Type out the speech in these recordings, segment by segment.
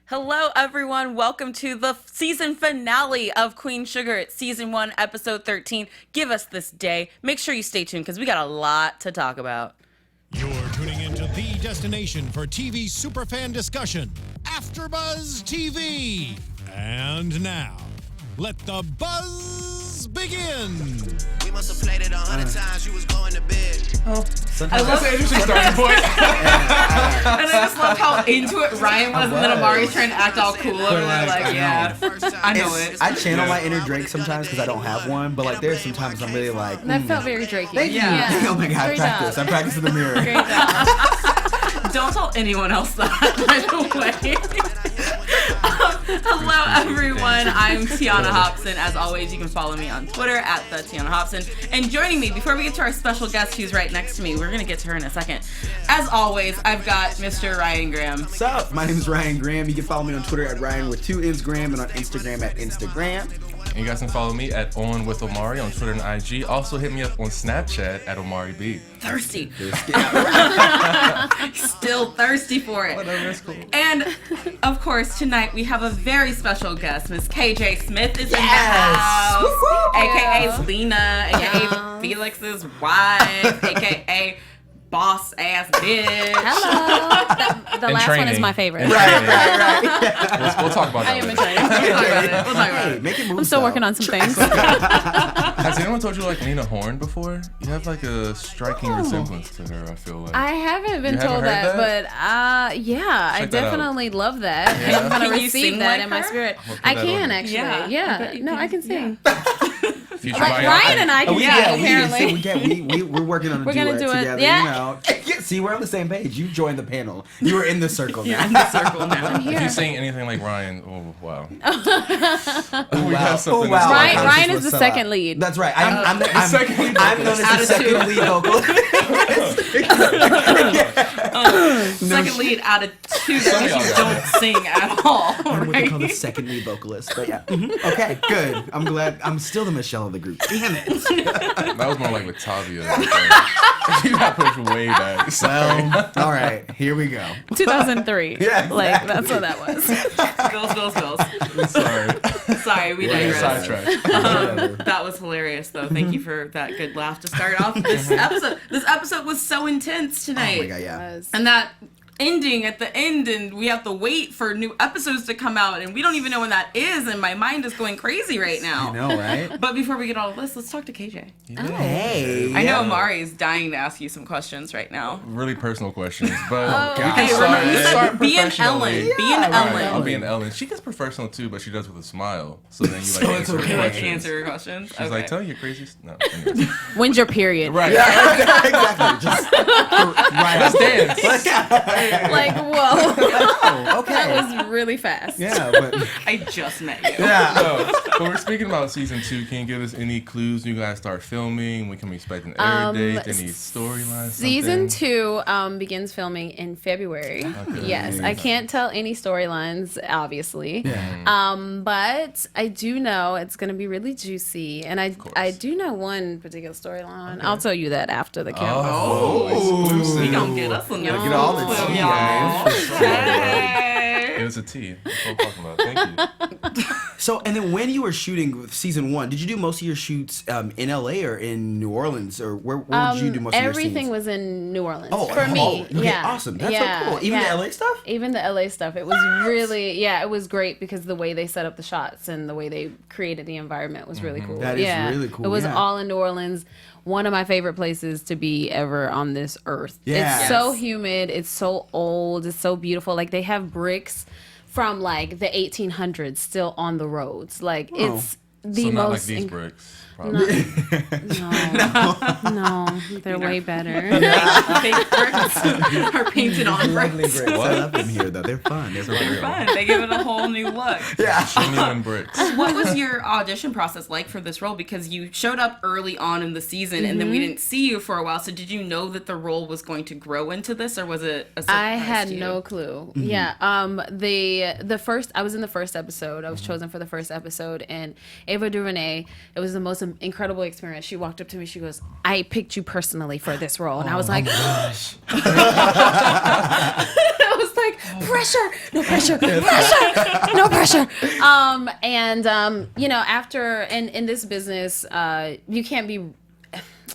Hello, everyone. Welcome to the season finale of Queen Sugar. It's season 1, episode 13. Give us this day. Make sure you stay tuned because we got a lot to talk about. You're tuning into the destination for TV superfan discussion, AFTERBUZZ TV. And now, let the buzz begin. We must have played it 100 times. You was going to bed. Oh, I love an interesting starting point. And I just love how into it Ryan was, and then Omari's trying to act all cool over there, like, yeah, I know it. I channel my inner Drake sometimes because I don't have one, but like there's sometimes I'm really like, That felt very Drakey. Thank you. Yeah. Oh my god, Great practice. job. I practice in the mirror. Great job. Don't tell anyone else that, by the way. Hello, everyone. I'm Tiona Hobson. As always, you can follow me on Twitter at the Tiona Hobson. And joining me, before we get to our special guest who's right next to me, we're going to get to her in a second. As always, I've got Mr. Ryann Graham. What's up? My name is Ryann Graham. You can follow me on Twitter at Ryan with 2 N's Graham and on Instagram at Instagram. And you guys can follow me at On with Omari on Twitter and IG. Also hit me up on Snapchat at Omari B. Thirsty. Still thirsty for it. Whatever, it's cool. And, of course, tonight we have a very special guest. Miss KJ Smith is in the Yes. house. Woo-hoo. A.K.A. Lena, A.K.A. Felix's wife, A.K.A. boss ass bitch. Hello. The And last one is training. my favorite. And Right. We'll talk about that I am later. in training. We'll talk about it. We'll talk about Hey, it. make it move. I'm still working on some things. Has anyone told you like Lena Horne before? You have like a striking resemblance to her, I feel like. I haven't been You haven't told heard that, that? but yeah, I Check that out. definitely love that. And Yeah? I'm gonna Can you receive sing that like in my her? spirit. We'll put I that can on. actually. Yeah, I Yeah. bet you No, can. I can sing. Future Like bio- Ryan and I can sing, apparently. We're working on a We're duet gonna do it, together. yeah. You know. See, we're on the same page. You joined the panel. You were in the circle now. You're in the circle now. If Here. you sing anything like Ryan, oh wow. Oh, We wow. have something Oh, to wow. say. Ryan- Our Ryan conversation is the was second up. lead. That's right. I'm the second lead I'm known as the Out of second two. lead vocalist. Second lead out of 2 that Some of you y'all don't sing at all. I'm what they call the Right? second lead vocalist. But yeah. Okay, good. I'm glad. I'm still the Michelle of the group. Damn it. That was more like Latavia. You got pushed way back. Sorry. Well, all right. Here we go. 2003. Yeah, Like exactly. that's what that was. Goals. Sorry. Sorry, we Yeah, digress. Sidetrack. Whatever. That was hilarious, though. Thank you for that good laugh to start off this episode. This episode was so intense tonight. Oh my god, yeah. And that ending at the end, and we have to wait for new episodes to come out, and we don't even know when that is, and my mind is going crazy right now. I know, right? But before we get all of this, let's talk to KJ. Hey. I know Omari is dying to ask you some questions right now. Really personal questions, but God. we can Hey, start, remember, you let's said start be an professionally. Ellen. Be an Yeah, Ellen. right. I'll be an Ellen. She gets professional too, but she does with a smile. So then you like So it's answer okay. her Like, questions. answer your questions. She's like, tell your crazy. No. Anyways. When's your period? Right. Yeah, exactly. Just right. Let's dance. Like, whoa. Oh, okay. That was really fast. Yeah, but I just met you. yeah. So, but we're speaking about season 2. Can you give us any clues when you guys start filming? We can expect an air date, any storylines? Season something? 2 begins filming in February. Okay. Yes, I can't tell any storylines, obviously. Yeah. But I do know it's going to be really juicy, and I course. do know one particular storyline. I'll tell you that after the camera. Oh, exclusive. He gonna get us in there. Get all the tea, y'all. man. Hey. It was a T. That's what I'm talking about. Thank you. So, and then when you were shooting season 1, did you do most of your shoots in LA or in New Orleans, or where did you do most of your scenes? Everything was in New Orleans Oh, for me. okay, Yeah, awesome. That's yeah, so cool. Even yeah. the LA stuff? Even the LA stuff. It was really, it was great because the way they set up the shots and the way they created the environment was really cool. That is yeah. really cool, It was yeah. all in New Orleans. One of my favorite places to be ever on this earth. Yeah. It's so humid. It's so old. It's so beautiful. Like they have bricks from like the 1800s still on the roads. Like it's the So not like most these inc- bricks. Probably. No, they're way better. Fake bricks are painted on Lovely bricks. bricks. I love them here, though. They're fun. They're They're fun. They give it a whole new look. Yeah. Genuine bricks. What was your audition process like for this role? Because you showed up early on in the season, and then we didn't see you for a while. So did you know that the role was going to grow into this, or was it a surprise I had to you? no clue. Yeah. The first I was in the first episode. I was chosen for the first episode, and Ava DuVernay. It was the most incredible experience. She walked up to me. She goes, "I picked you personally for this role," and I was like, Gosh. I was like, pressure, no pressure, pressure, no pressure. After in this business, you can't be.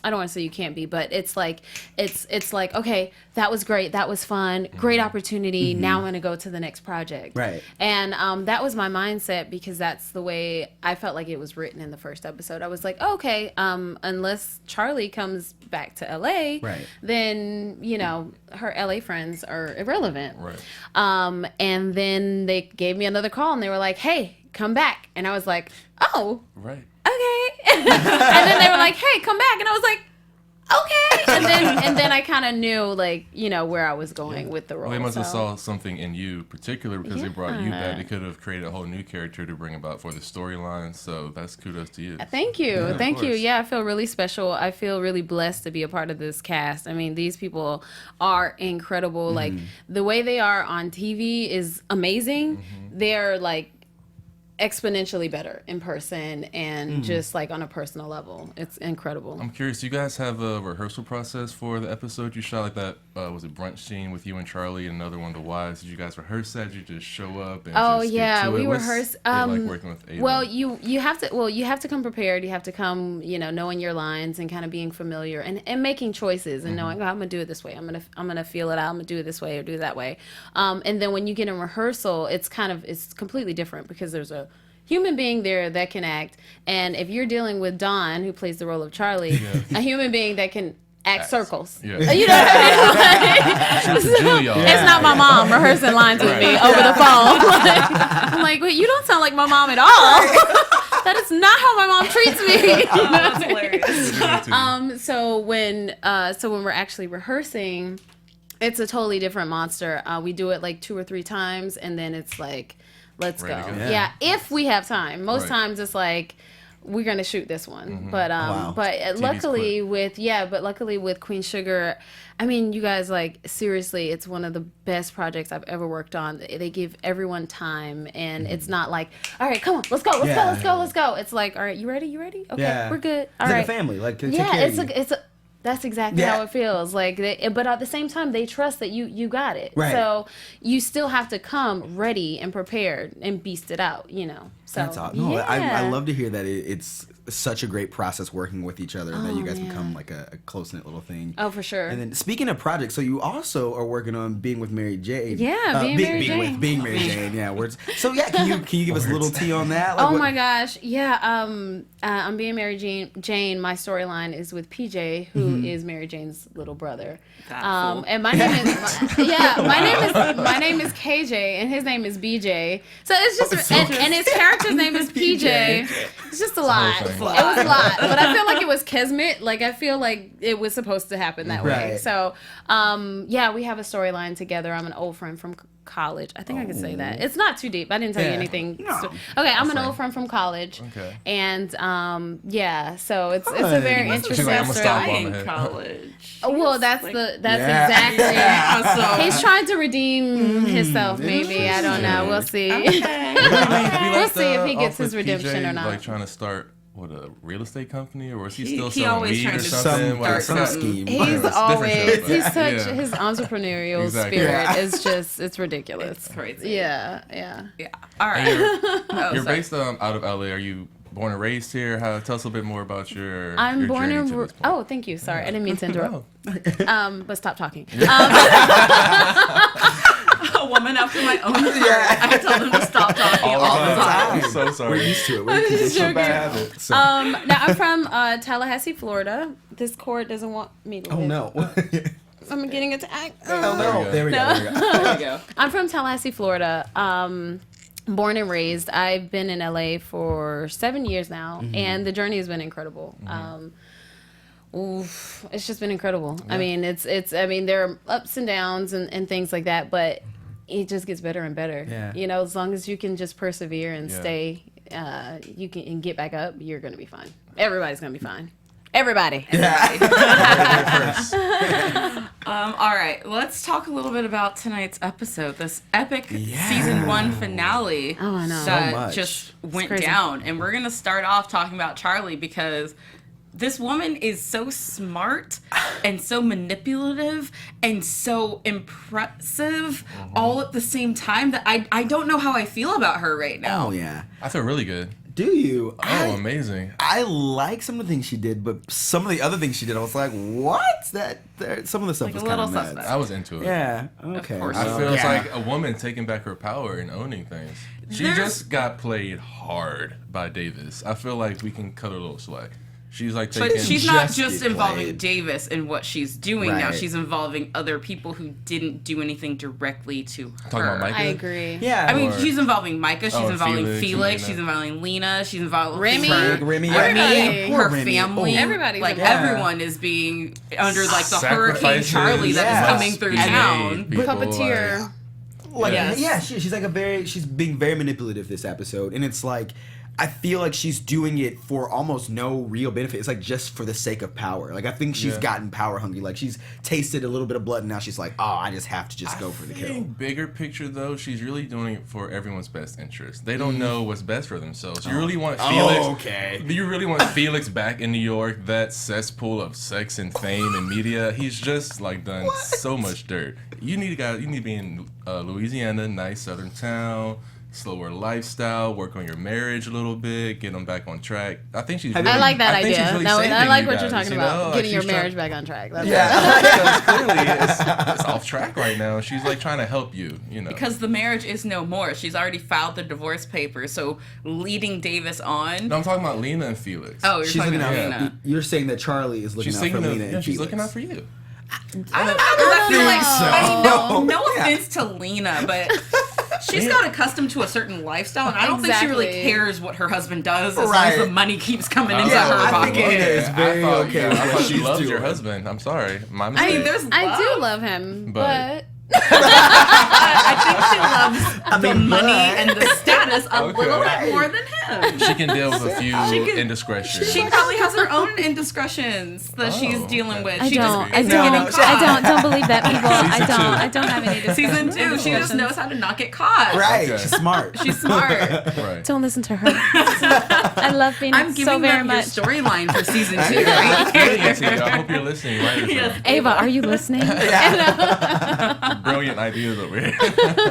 I don't want to say you can't be, but it's like, okay, that was great. That was fun. Great opportunity. Now I'm going to go to the next project. Right. And that was my mindset because that's the way I felt like it was written in the first episode. I was like, okay, unless Charley comes back to LA, right, then, her LA friends are irrelevant. Right. And then they gave me another call and they were like, hey, come back. And I was like, oh. Right. Okay. And then they were like, hey, come back. And I was like, okay. And then I kind of knew, where I was going with the role. Well, they must have saw something in you particular because they brought you back. They could have created a whole new character to bring about for the storyline. So that's kudos to you. Thank you. Yeah, Thank you. Yeah, I feel really special. I feel really blessed to be a part of this cast. I mean, these people are incredible. Like, the way they are on TV is amazing. They're, exponentially better in person and just on a personal level. It's incredible. I'm curious, do you guys have a rehearsal process for the episode you shot? Like that, was it brunch scene with you and Charley and another one of the wives? Did you guys rehearse that? Did you just show up and we rehearsed. Working with Ava? Well, you have to come prepared. You have to come, knowing your lines and kind of being familiar and making choices and knowing, I'm gonna do it this way. I'm gonna feel it out. I'm gonna do it this way or do it that way. And then when you get in rehearsal, it's completely different because there's a human being there that can act, and if you're dealing with Dawn, who plays the role of Charley, a human being that can act circles. Yeah. You know what I mean? It's not my mom rehearsing lines with me over the phone. I'm like, wait, you don't sound like my mom at all. That is not how my mom treats me. That's hilarious. So when we're actually rehearsing, it's a totally different monster. We do it 2 or 3 times, and then it's let's go. Yeah, if we have time. Most times it's we're gonna shoot this one. But luckily with Queen Sugar, I mean, you guys, seriously, it's one of the best projects I've ever worked on. They give everyone time, and it's not all right, come on, let's go. It's all right, you ready? Okay, we're good. All right. Like a family. Take care of you. That's exactly how it feels. But at the same time, they trust that you got it. Right. So you still have to come ready and prepared and beast it out, So that's awesome. No, I love to hear that it's such a great process working with each other and that you guys become a close-knit little thing. Oh, for sure. And then speaking of projects, so you also are working on Being with Mary Jane. Yeah, Being Mary Jane. Yeah, words. So can you give us a little tea on that? My gosh, yeah. On Being Mary Jane, my storyline is with PJ, who is Mary Jane's little brother. And my name is KJ, and his name is BJ. So it's just and his character's name is PJ. It's just a lot. It was a lot, but I feel like it was kismet. I feel like it was supposed to happen that way. So, we have a storyline together. I'm an old friend from college. I think I can say that. It's not too deep. I didn't tell you anything. No. Okay, I'm an old friend from college. Okay. And so it's a very interesting story. In college. Well, that's exactly. He's trying to redeem himself. Maybe I don't know. We'll see. We'll see if he gets his redemption or not. Trying to start a real estate company, or is he still selling weed or something? Some scheme. He's always his entrepreneurial spirit is just it's ridiculous. It's crazy. Yeah. All right. You're based out of LA. Are you born and raised here? Tell us a little bit more about your. I'm born and raised. Oh, thank you. Sorry, I didn't mean to interrupt. But stop talking. A woman after my own heart. I tell them to stop talking all the time. I'm so sorry. We're used to it. It's a bad habit. So. Now I'm from Tallahassee, Florida. This court doesn't want me to live. Oh no. I'm getting attacked. Oh no. There we go. I'm from Tallahassee, Florida. Born and raised. I've been in LA for 7 years now, and the journey has been incredible. It's just been incredible. Yeah. I mean, there are ups and downs and things like that, but it just gets better and better. Yeah. As long as you can just persevere and stay, you can and get back up, you're gonna be fine. Everybody's gonna be fine. Everybody. All right, let's talk a little bit about tonight's episode. This epic season 1 finale I know. that just went down. And we're going to start off talking about Charley because this woman is so smart and so manipulative and so impressive all at the same time that I don't know how I feel about her right now. Oh, yeah. I feel really good. Do you? Oh, amazing. I like some of the things she did, but some of the other things she did, I was like, what? Some of the stuff Like was a kind little of nuts. suspect. I was into it. Yeah, okay. course. I So, feel it's like a woman taking back her power and owning things. She just got played hard by Davis. I feel like we can cut her a little slack. She's like taking... But she's not just just get involving played. Davis in what she's doing now. Right. She's involving other people who didn't do anything directly to her. Talking about Micah? I agree. Yeah. I mean, Or- she's involving Micah. She's Oh, involving Felix and Felix. Lena. She's involving Lena. She's involving Remy. Remy. Everybody. Poor her Remy. family. Oh. Everybody's like involved. everyone is being under like the Hurricane Sacrifices. Charley that Yeah. is coming through Being town. made, people, Puppeteer. Like, Yes. yeah, she's like she's being very manipulative this episode, and it's like, I feel like she's doing it for almost no real benefit. It's like just for the sake of power. Like, I think she's gotten power hungry. Like, she's tasted a little bit of blood, and now she's like, oh, I just have to just go for the I kill. think bigger picture though, she's really doing it for everyone's best interest. They don't know what's best for themselves. You really want Felix. Oh, okay. You really want Felix back in New York, that cesspool of sex and fame and media. He's just like done so much dirt. You need to be in Louisiana, nice southern town. Slower lifestyle, work on your marriage a little bit, get them back on track. I think she's. I like that I think idea. she's really No, I saving like you what guys, you're talking you about. know? Like, Getting your she's marriage trying- back on track. That's Because clearly it's off track right now. She's like trying to help you, you know. Because the marriage is no more. She's already filed the divorce papers, so leading Davis on. No, I'm talking about Lena and Felix. Oh, you're She's talking looking about out. Lena. You're saying that Charlie is looking she's out for thinking Lena of, and she's Felix. looking out for you. I don't know. 'Cause I feel like, so. I mean, no Yeah. offense to Lena, but she's got accustomed to a certain lifestyle, and I don't think she really Exactly. cares what her husband does as long Right. as the money keeps coming into Yeah, her I think pocket. Lena is very okay with I what thought you she's loved doing. your husband. I'm sorry, my I mistake. mean, there's love. I do love him, But- but I think she loves the money but- and the status a Okay. little bit more than him. She can deal with a few can- indiscretions. She probably has her own indiscretions that she's dealing with. I She don't. just I isn't getting don't. caught. Don't believe that, people. I Season don't have any discussions. Season 2, she just knows how to not get caught. Right, Okay. she's smart. She's smart. Right. Don't listen to her. I love Phoenix I'm giving so very them your much. storyline for season 2. Getting Right? it to you. I hope you're listening. Right? Yes. Ava, are you listening? Brilliant ideas over here.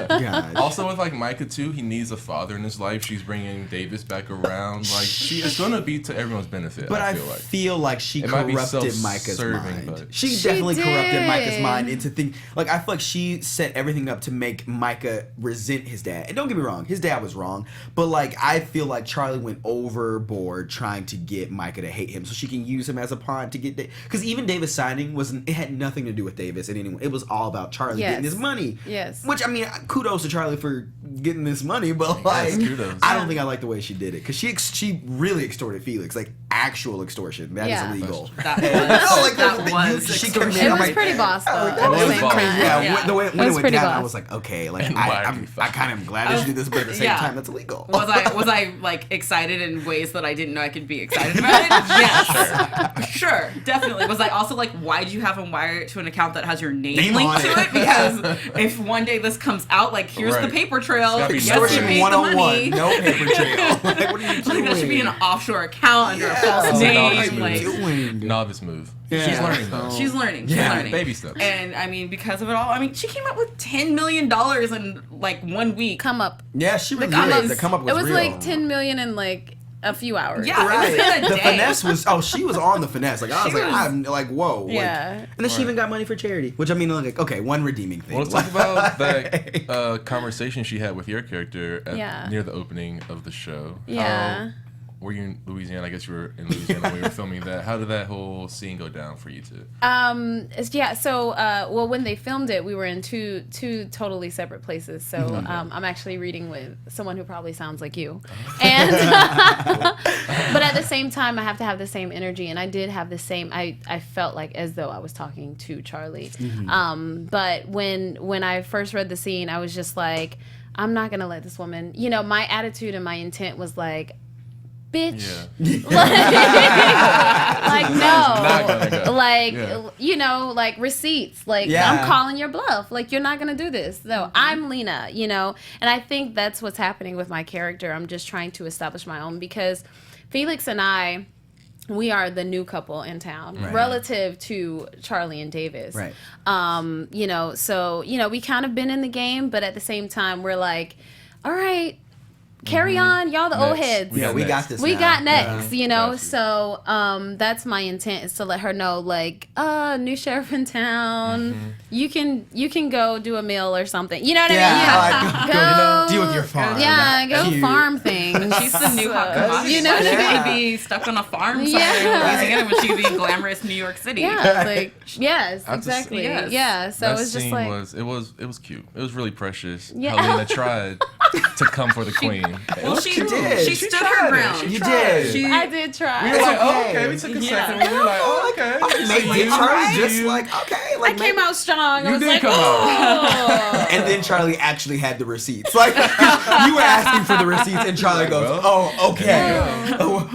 God. Also with like Micah too, he needs a father in his life. She's bringing Davis back around. Like she is gonna be to everyone's benefit. But I feel like she It might be corrupted Micah's self-serving, mind. but- She She definitely corrupted Micah's did. mind into think. Like, I feel like she set everything up to make Micah resent his dad. And don't get me wrong, his dad was wrong. But like, I feel like Charlie went overboard trying to get Micah to hate him, so she can use him as a pawn to get. Because even Davis signing wasn't. It had nothing to do with Davis and anyone. It was all about Charlie Yes. getting his money. Yes. Which, I mean, kudos to Charlie for getting this money, but like, kudos. I don't think I like the way she did it because she really extorted Felix, like actual extortion. That is Yeah. illegal. That was, No, like, that you- was she extortion. committed- It was like- pretty boss though. That at was the same boss. time. Yeah, Yeah. the way It when was it went pretty down, I boss. was like, okay, like And why I do you kind of am glad that she did this, but at the same Yeah. time, that's illegal. Was I like excited in ways that I didn't know I could be excited about it? Yes. Sure, definitely. Was I also like, why'd you have him wire it to an account that has your name linked on to it. it? Because if one day this comes out, like, here's the Right. paper trail. It's gotta be Yes, you Extortion paid the 101, money. no paper trail. Like, what are you doing? Like, that should be an offshore account under a false Oh, name. no, Like, doing? novice move. Yeah. She's learning though. she's learning. She's Yeah, learning. baby steps. And I mean, because of it all, I mean, she came up with $10 million in like 1 week. Come up. Yeah, she really come did. up- The come up was It was real. like 10 million in like a few hours. Yeah, Right. it was in a The day. finesse was. Oh, she was on the finesse. Like I was She like, was- I'm like, whoa. Like, Yeah. and then she even got money for charity. Which I mean, like, okay, one redeeming thing. Well, let's talk about that conversation she had with your character Yeah. near the opening of the show. Yeah. Were you in Louisiana? I guess you were in Louisiana when we were filming that. How did that whole scene go down for you two? Yeah. So, well, when they filmed it, we were in two totally separate places. So, I'm actually reading with someone who probably sounds like you, and but at the same time, I have to have the same energy, and I did have the same. I felt like as though I was talking to Charlie. But when I first read the scene, I was just like, I'm not gonna let this woman. You know, my attitude and my intent was like, bitch. Like Not gonna no. go. Like, Yeah. you know, like receipts. Like, Yeah. I'm calling your bluff. Like, you're not going to do this. No, I'm Lena, you know? And I think that's what's happening with my character. I'm just trying to establish my own because Felix and I we are the new couple in town relative to Charley and Davis. Right. You know, so, you know, we kind of been in the game, but at the same time, we're like, all right, carry on, y'all the old heads. We got this. We now. got next, you know. So that's my intent, is to let her know, like, new sheriff in town. You can go do a meal or something. You know what I mean? Go deal with your farm. Yeah, go farm things. She's the new hot commodity. You know what I mean? Be stuck on a farm somewhere in Louisiana when she could be in glamorous New York City. Yeah, like yes, exactly. Yes. Yeah, so That it's just scene like it was cute. It was really precious. Yeah. Helena tried to come for the queen. Well, she did. She stood her ground. You did. I did try. We were like, oh, okay. okay. We took a second. We were like, oh, okay. Charlie just like, okay. I Like, came out strong. I You was did like, come oh. And then Charlie actually had the receipts. Like, you were asking for the receipts, and Charlie goes, "Oh, okay.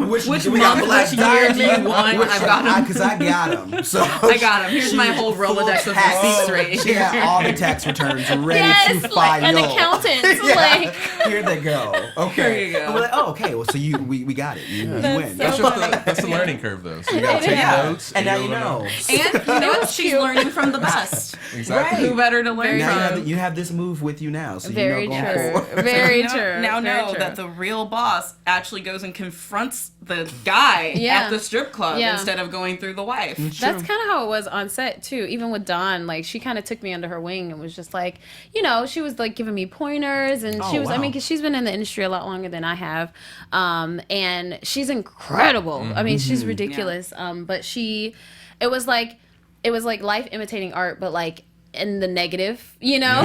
Which we got month, Black which year do you Diamond? want? Which I've got 'em. because I got them. So I got 'em. Here's she my was whole full Rolodex of tax. receipts right She had here. all the tax returns ready Yes, to like file. an accountant. Yeah. Like, Here they go. Okay. Here you go. And we're like, oh, okay. Well, so we got it. You win. so funny. That's the learning curve, though. So you gotta take notes. And now you you'll know. And you know, she's learning from the best. Exactly. Who better to learn Now from? you have this move with you now, so very you know going true. forward. Very Now- true. Now very know true. that the real boss actually goes and confronts the guy Yeah. at the strip club Yeah. instead of going through the wife. That's kind of how it was on set too. Even with Dawn, like she kind of took me under her wing and was just like, you know, she was like giving me pointers, and she was. I wow. mean, because she's been in the industry a lot longer than I have, and she's incredible. I mean, she's ridiculous. But it was like life imitating art, but like in the negative, you know.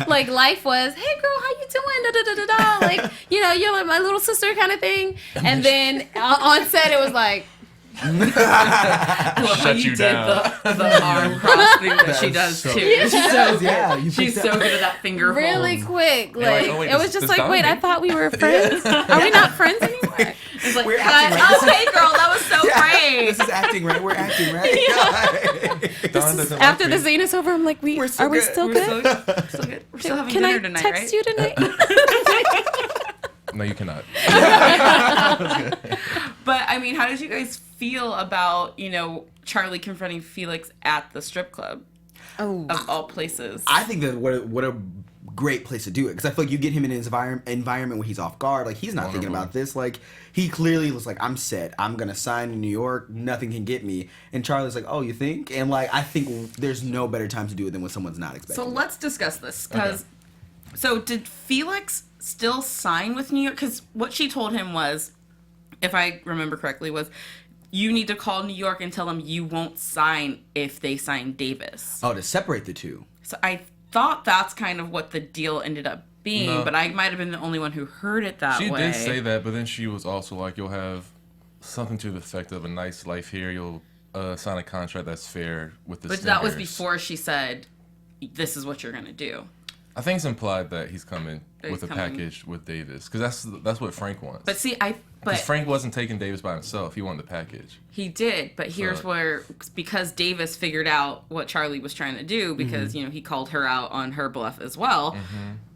like life was, hey girl, how you doing? Da, da, da, da, da. Like, you know, you're like my little sister kind of thing. And then on set, it was like. I love how Shut you did down. the arm cross thing that she does so- too. She's so good. Yeah, you She's picked so up- good at that finger Really hold. quick, like, like oh, wait, it was does- just does like, wait, I Dominic- thought we were friends. Are we not friends anymore? It's like, We're acting cut. right. Okay, girl, that was so great. This is acting right. We're acting right. Dawn doesn't like After the me. scene is over, I'm like, We're still are we good. still We're good? still good. We're still having Can dinner I tonight, text right? you tonight? No, you cannot. But I mean, how did you guys feel about, you know, Charley confronting Felix at the strip club Oh, of all places? I think that what a great place to do it, because I feel like you get him in his environment where he's off guard, like he's not thinking about this, like he clearly was like, I'm set, I'm gonna sign in New York, nothing can get me, and Charlie's like, oh, you think? And like, I think there's no better time to do it than when someone's not expecting So it. let's discuss this, because so did Felix still sign with New York? Because what she told him was, if I remember correctly, was you need to call New York and tell them you won't sign if they sign Davis. Oh, to separate the two. So I thought that's kind of what the deal ended up being, No. but I might have been the only one who heard it that She way. did say that, but then she was also like, you'll have something to the effect of a nice life here. You'll sign a contract that's fair with the But that was Stinkers. before she said, this is what you're going to do. I think it's implied that he's coming He's with a coming. package with Davis, because that's what Frank wants. But see, Because Frank wasn't taking Davis by himself. He wanted the package. he did, but here's So- where, because Davis figured out what Charley was trying to do, because, you know, he called her out on her bluff as well.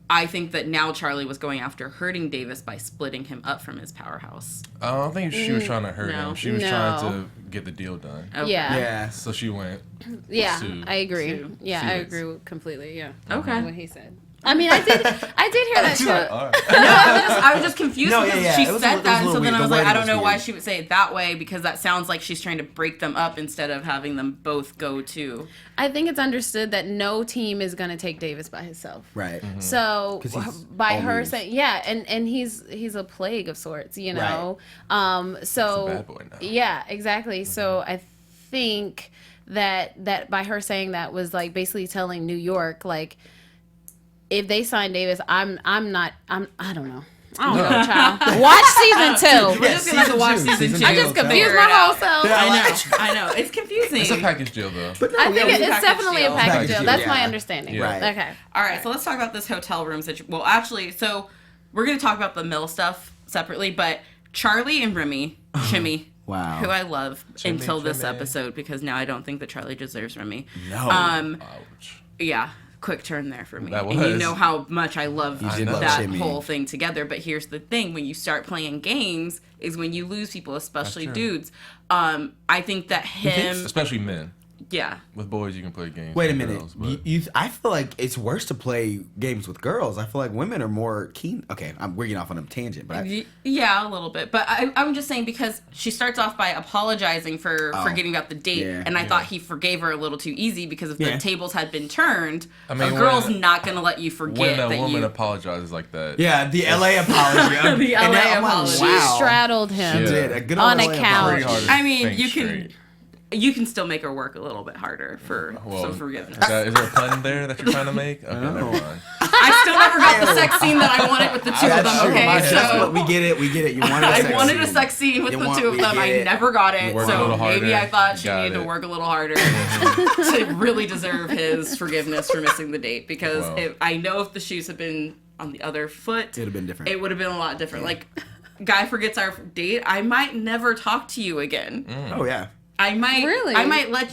I think that now Charley was going after hurting Davis by splitting him up from his powerhouse. I don't think she was trying to hurt No. him. She was No. trying to get the deal done. Okay. yeah. Yeah. So she went. Yeah, Sue. I agree. Sue. Yeah, I Felix. agree completely. Yeah. Okay. What he said. I mean, I did hear that too. All right. I was just confused No, because yeah, she it was a said little- that, it was and a so then little I was weird. like, The I don't know wording was why weird. she would say it that way, because that sounds like she's trying to break them up instead of having them both go to. I think it's understood that no team is going to take Davis by himself. Right. So 'Cause he's by all her moves. saying, yeah, and he's a plague of sorts, you know. So He's a bad boy now. yeah, exactly. So I think that by her saying that was like basically telling New York, like, if they sign Davis, I don't know. I don't know, child. Watch season 2. We're just gonna have to watch season 2. I just confused Figure my it whole out. self. I know. It's confusing. It's a package deal, though. But no, I think it was a it's package definitely deal. a package Package deal. deal, That's my yeah. understanding. Yeah. Right. Okay. All right, so let's talk about this hotel room situation. Well, actually, so we're going to talk about the mill stuff separately, but Charley and Remy, Shimmy, Wow. who I love Shimmy, until this Shimmy. episode, because now I don't think that Charley deserves Remy. No. Ouch. Yeah, quick turn there for me. That And you was. know how much I love did love that Jimmy. whole thing together. But here's the thing: when you start playing games, is when you lose people, especially That's true. dudes. I think that him, Especially men. yeah. With boys, you can play games. Wait a with minute. girls, but- I feel like it's worse to play games with girls. I feel like women are more keen. Okay, we're getting off on a tangent, but Yeah, a little bit. But I'm just saying because she starts off by apologizing for forgetting about the date. Yeah. And I thought he forgave her a little too easy because if Yeah. the tables had been turned, I mean, a girl's when- not going to let you forget when a that woman you... apologizes like that. yeah, the LA apology. The And LA I'm like, apology. She wow. straddled She him. Yeah. did a good On old a LA couch. Pretty hard apology. to I mean, think straight. you can still make her work a little bit harder for some forgiveness. Is there a pun there that you're trying to make? Okay, never mind. I still never got the sex scene that I wanted with the two of That's them, true. okay? That's So what we get it. You wanted a sex I wanted a scene. sex scene with You the want- two of we them. get I it. never got it. Work a So little maybe harder. I thought she Got needed to it. work a little harder to really deserve his forgiveness for missing the date. Because Wow. I know if the shoes had been on the other foot, It'd have been different. it would have been a lot different. Like, guy forgets our date, I might never talk to you again. Oh yeah. I might Really?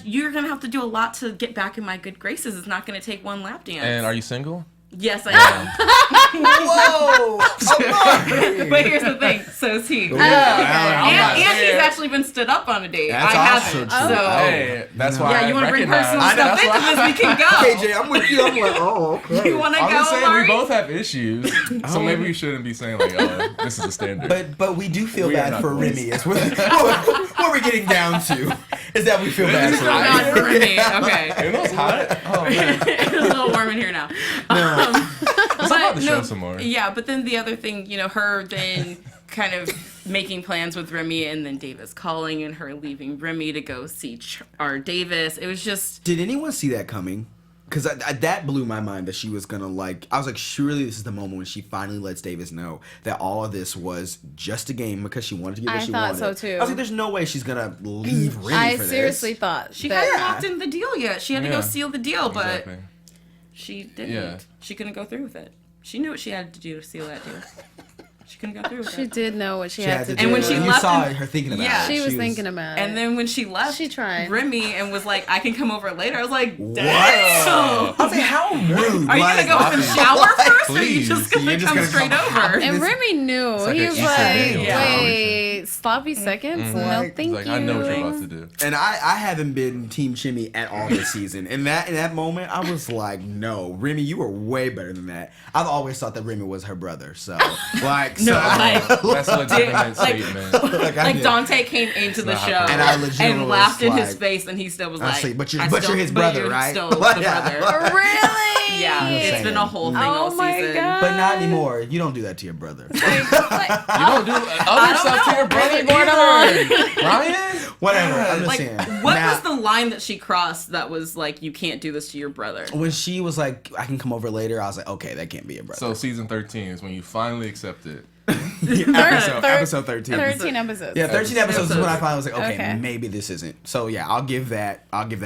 you're gonna have to do a lot to get back in my good graces. It's not gonna take one lap dance. And are you single? Yes, I am. Whoa! But here's the thing, so's he. Oh, And he's actually been stood up on a date. That's I also haven't. true. So Hey, that's why yeah, you want to bring personal I know, stuff into that's this? We can go. KJ, I'm with you. I'm like, oh, okay. You want to I'm go, just saying Omari? we both have issues, so maybe we shouldn't be saying like, "Oh, this is the standard." But we do feel We are bad not for boys. Remy. Is what we're getting down to is that we feel bad for Oh, Remy. God, for me. Okay. It was hot. Oh man, It's a little warm in here now. it's about the show some more. Yeah, but then the other thing, her then kind of making plans with Remy and then Davis calling and her leaving Remy to go see Davis. It was just... Did anyone see that coming? Because that blew my mind that she was gonna I was like, surely this is the moment when she finally lets Davis know that all of this was just a game because she wanted to get what I she thought wanted. so, too. I was like, there's no way she's gonna leave Remy I for seriously this. thought She that. hadn't locked in the deal yet. She had to go Yeah. seal the deal, but Exactly. she didn't. Yeah. She couldn't go through with it. She knew what she had to do to seal that deal. She couldn't go through with She it. did know what she She had had to to do. And when do she it. You left saw and- her thinking about Yeah. it. She was thinking about it. And then when she left, She tried. Remy and was like, "I can come over later." I was like, What? "Damn." I was like, how rude. Are you gonna go in the Stop it. shower first, or are you Please. just gonna You're just come gonna straight come over? And Remy knew. like He an was Easter like, egg Yeah. wait, sloppy seconds? No, Like- thank Like you. I know what you're about to do. And I haven't been Team Chimmy at all this season. In that moment, I was like, no, Remy, you were way better than that. I've always thought that Remy was her brother. So, like, No, like, That's a legitimate like- statement. like, I like did. Dante came into the not show happening. And I legitimately and laughed was in his like- face, and he still was I like, see, but you're- I but still- you're his brother, you're right? Still the Yeah. brother. Really? Yeah, it's saying. been a whole thing Oh all my season. God. But not anymore. You don't do that to your brother. You don't do other stuff to your brother Remy Bordelon. either. Ryan? Whatever. I'm just Like, saying. what Now, was the line that she crossed that was like, you can't do this to your brother? when she was like, I can come over later, I was like, okay, that can't be a brother. So season 13 is when you finally accept it. episode 13. 13 episodes. Yeah, 13 episodes is when I finally was like, okay, Okay. maybe this isn't. So yeah, I'll give that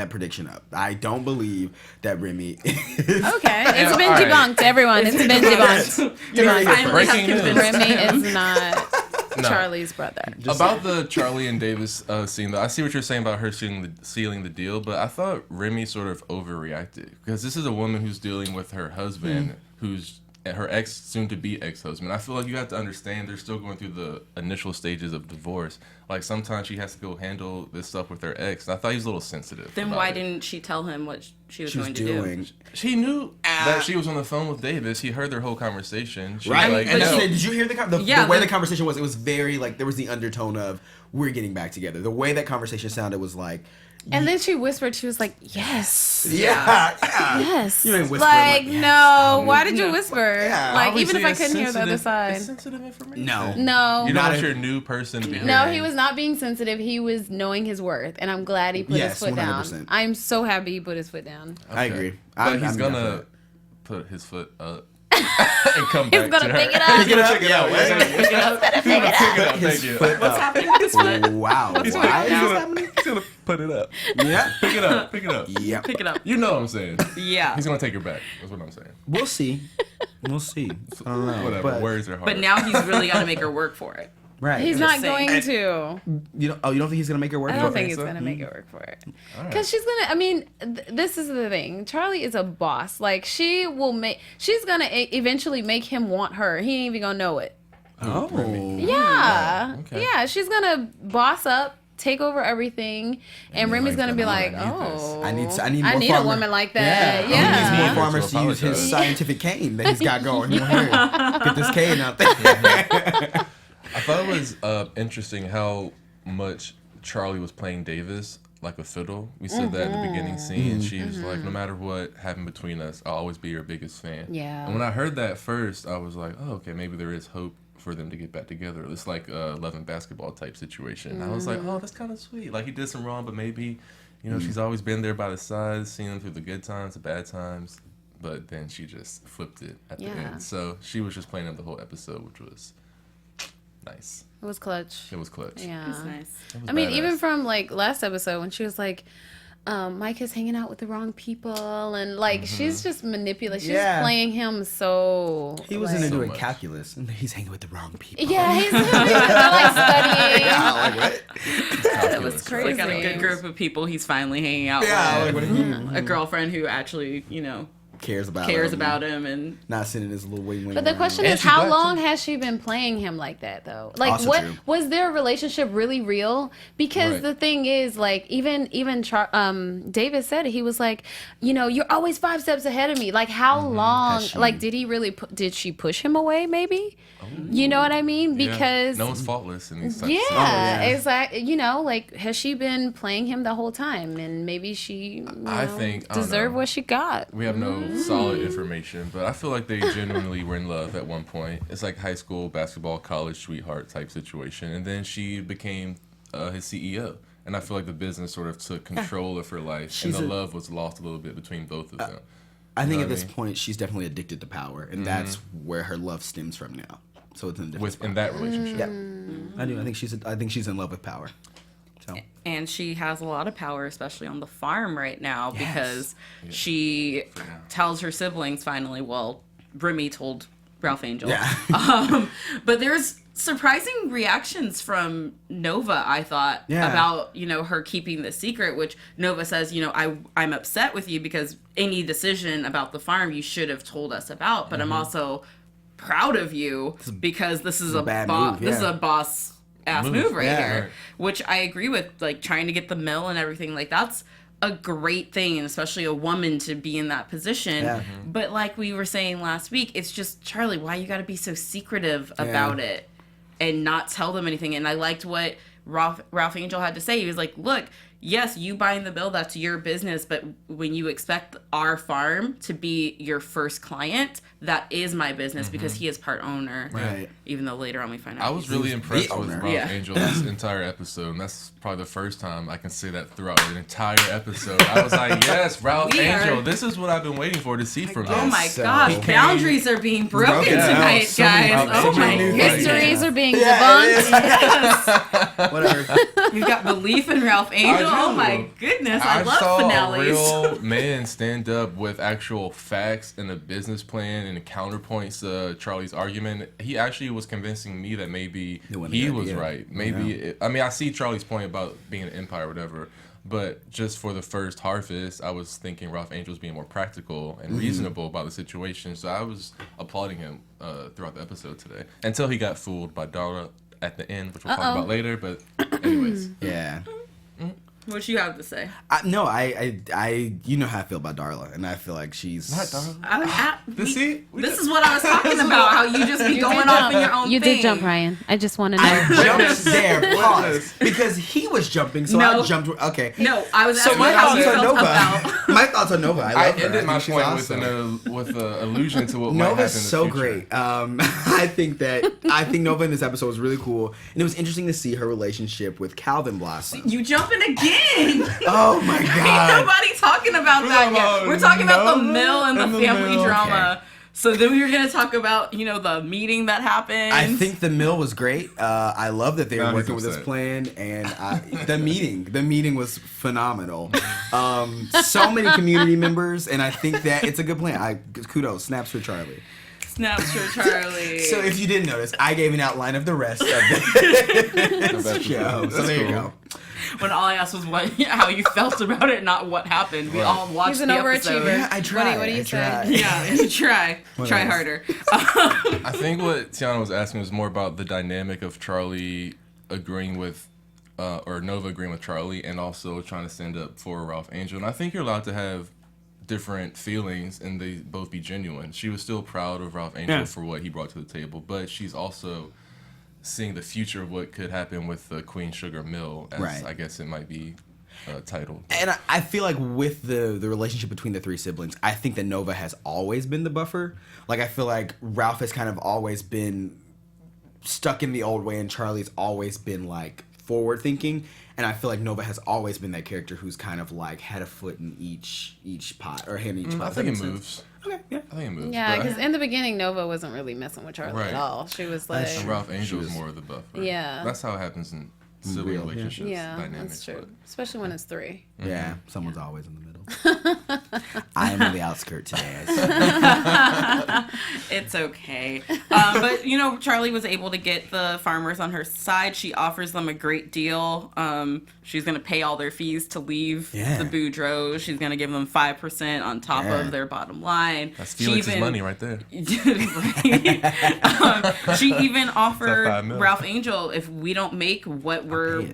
prediction up. I don't believe that Remy is Okay. It's been all right. debunked, everyone. It's been debunked. You heard it finally Breaking have news. convinced Remy him. is not No. Charlie's brother. About the Charley and Davis scene, though, I see what you're saying about her sealing the deal, but I thought Remy sort of overreacted because this is a woman who's dealing with her husband, who's her ex, soon to be ex-husband. I feel like you have to understand they're still going through the initial stages of divorce. Like sometimes she has to go handle this stuff with her ex. And I thought he was a little sensitive. Then about why it. didn't she tell him what she was she was going to doing. do? She knew that she was on the phone with Davis. He heard their whole conversation. She Right, was like, and that's no. the thing. Did you hear the Yeah, way the- the conversation was? It was very like there was the undertone of we're getting back together. The way that conversation sounded was like, And then she whispered, she was like, yes. yeah. Yes. You ain't whispering like, like, no, why did you whisper? Yeah. Like, even Obviously, if I it's couldn't hear the other sensitive- side. it's sensitive information. No. No. You don't Not want if- your new person to be No, hearing. he was not being sensitive. He was knowing his worth, and I'm glad he put Yes, his foot 100%. down. I'm so happy he put his foot down. I agree. But I'm he's down for gonna that. put his foot up and come back He's gonna to her. pick it up. Pick it up. Yeah, He's gonna pick it up. He's gonna pick it up. Thank you. What's happening with his foot? Wow. Why is He's this gonna, happening? he's gonna put it up. Yeah. Pick it up. Pick it up. Yep. Pick it up. You know what I'm saying. Yeah. He's gonna take her back. That's what I'm saying. We'll see. We'll see. I don't know. Whatever. But Words are hard. But now he's really got to make her work for it. Right. He's Just not saying. going to. You don't think he's gonna make it work? I don't think he's so? gonna make it work for it. Alright. Cause she's gonna. I mean, this is the thing. Charley is a boss. Like she's gonna eventually make him want her. He ain't even gonna know it. Oh. Yeah. Okay. Yeah. She's gonna boss up, take over everything, and Remy's gonna be like, I need this. oh, I need more a farmer- woman like that. He Yeah. needs more To farmers to use his apologize. scientific cane that he's got going. Here. Get this cane out there. I thought it was interesting how much Charley was playing Davis like a fiddle. We said that in the beginning scene. She was like, no matter what happened between us, I'll always be your biggest fan. Yeah. And when I heard that first, I was like, oh, okay, maybe there is hope for them to get back together. It's like a love and basketball type situation. I was like, oh, that's kind of sweet. Like he did some wrong, but maybe, she's always been there by the side, seeing him through the good times, the bad times. But then she just flipped it at the Yeah. end. So she was just playing up the whole episode, which was nice. It was clutch. It was clutch. Yeah. That's nice. It was I mean, badass. even from like last episode when she was like, Mike is hanging out with the wrong people, and like she's just manipulating. She's Yeah. playing him so. He was like, into So doing much. calculus, and he's hanging with the wrong people. Yeah, he's like studying. Yeah, like what? It was Like crazy. got a good group of people he's finally hanging out Yeah, with. like what he A girlfriend who actually, cares about cares him. about him and Not sending his little wing. But the question And is, she's how black, long too. has she been playing him like that, though? Like, Also what true. was their relationship really real? Because Right. the thing is, like, even David said it. He was like, you're always 5 steps ahead of me. Like, how long? Has she- Like, did he really? Did she push him away? Maybe. You know what I mean? Yeah. Because no one's faultless in these types yeah, of yeah. exactly. Like, has she been playing him the whole time? And maybe she, I think- I don't deserved know. what she got. We have no solid information, but I feel like they genuinely were in love at one point. It's like high school basketball, college sweetheart type situation. And then she became his CEO. And I feel like the business sort of took control of her life. She's and the a- love was lost a little bit between both of them. I think know at what I this mean? point she's definitely addicted to power, and that's where her love stems from now. So it's in a different In spot. that relationship. Yeah, I do. I think she's in love with power. So and she has a lot of power, especially on the farm right now, because she tells her siblings finally. Well, Remy told Ralph Angel. yeah, But there's surprising reactions from Nova, I thought, Yeah. about, her keeping the secret, which Nova says, I'm upset with you because any decision about the farm you should have told us about, but I'm also proud of you because this is a bad boss. move, This is yeah. a boss ass move right Yeah. here, Right. which I agree with. Like trying to get the mill and everything, like that's a great thing, and especially a woman to be in that position. Yeah. But like we were saying last week, it's just Charley. Why you got to be so secretive about it and not tell them anything? And I liked what Ralph Angel had to say. He was like, "Look, yes, you buying the bill, that's your business, but when you expect our farm to be your first client, that is my business because he is part owner." Right. Even though later on we find out I was really impressed with owner. Ralph Yeah. Angel this entire episode, and that's probably the first time I can say that throughout the entire episode. I was like, yes, Ralph We are- Angel, this is what I've been waiting for to see from Oh this. my So- gosh, Okay. boundaries are being broken Broken. tonight, So many- guys. so Oh my many new goodness. Histories are being Yeah, debunked. whatever. You've got belief in Ralph Angel. do. Oh my goodness, I love saw finales. a real man stand up with actual facts and a business plan and counterpoints to Charlie's argument. He actually was convincing me that maybe It wasn't he a good was idea. right. Maybe I see Charlie's point about being an empire or whatever, but just for the first harvest, I was thinking Ralph Angel was being more practical and reasonable about the situation. So I was applauding him throughout the episode today until he got fooled by Darla at the end, which we'll talk about later. But anyways. Yeah. What you have to say? I you know how I feel about Darla, and I feel like she's Not Darla. This See? is what I was talking about. How you just be going off in your own You thing. did jump, Ryan. I just want to know. I jumped there, pause, because he was jumping, so No. I jumped. Okay. No, I was So asking my how thoughts you on felt Nova. about. My thoughts on Nova. I I love her. ended my think she's point awesome. with an allusion to what might happen Nova's in the so future. great. I think Nova in this episode was really cool, and it was interesting to see her relationship with Calvin Blossom. You jumping again? Oh my Ain't god! nobody talking about that yet. We're talking about the mill and the family mill. drama. So then we were gonna talk about the meeting that happened. I think the mill was great. I love that they were working with this 90%. plan, and the meeting was phenomenal. So many community members, and I think that it's a good plan. Kudos, snaps for Charley. snaps for Charley. So if you didn't notice, I gave an outline of the rest of the show. So there you go. When all I asked was how you felt about it, not what happened. We all watched He's an the overachiever. episode. Yeah, I try. What do you say? Yeah, you try. Try else? harder. I think what Tiona was asking was more about the dynamic of Charley agreeing with, or Nova agreeing with Charley, and also trying to stand up for Ralph Angel. And I think you're allowed to have different feelings, and they both be genuine. She was still proud of Ralph Angel for what he brought to the table, but she's also seeing the future of what could happen with the Queen Sugar Mill, as I guess it might be titled. And I feel like with the relationship between the three siblings, I think that Nova has always been the buffer. Like, I feel like Ralph has kind of always been stuck in the old way, and Charlie's always been, like, forward thinking. And I feel like Nova has always been that character who's kind of, like, had a foot in each pot, or hand in each pot. I think it moves. Okay, yeah. I think it moves. Yeah, but because in the beginning, Nova wasn't really messing with Charley Right. at all. She was like, and Ralph Angel is more of the buffer. Yeah. That's how it happens in sibling Real, yeah. relationships. yeah, dynamics, that's true. but- Especially when it's three. Yeah, someone's always in the middle. I am in the outskirts today. It's okay. But, you know, Charley was able to get the farmers on her side. She offers them a great deal. She's going to pay all their fees to leave the Boudreaux. She's going to give them 5% on top of their bottom line. That's Felix's money right there. She even offered $5 million. Ralph Angel, if we don't make what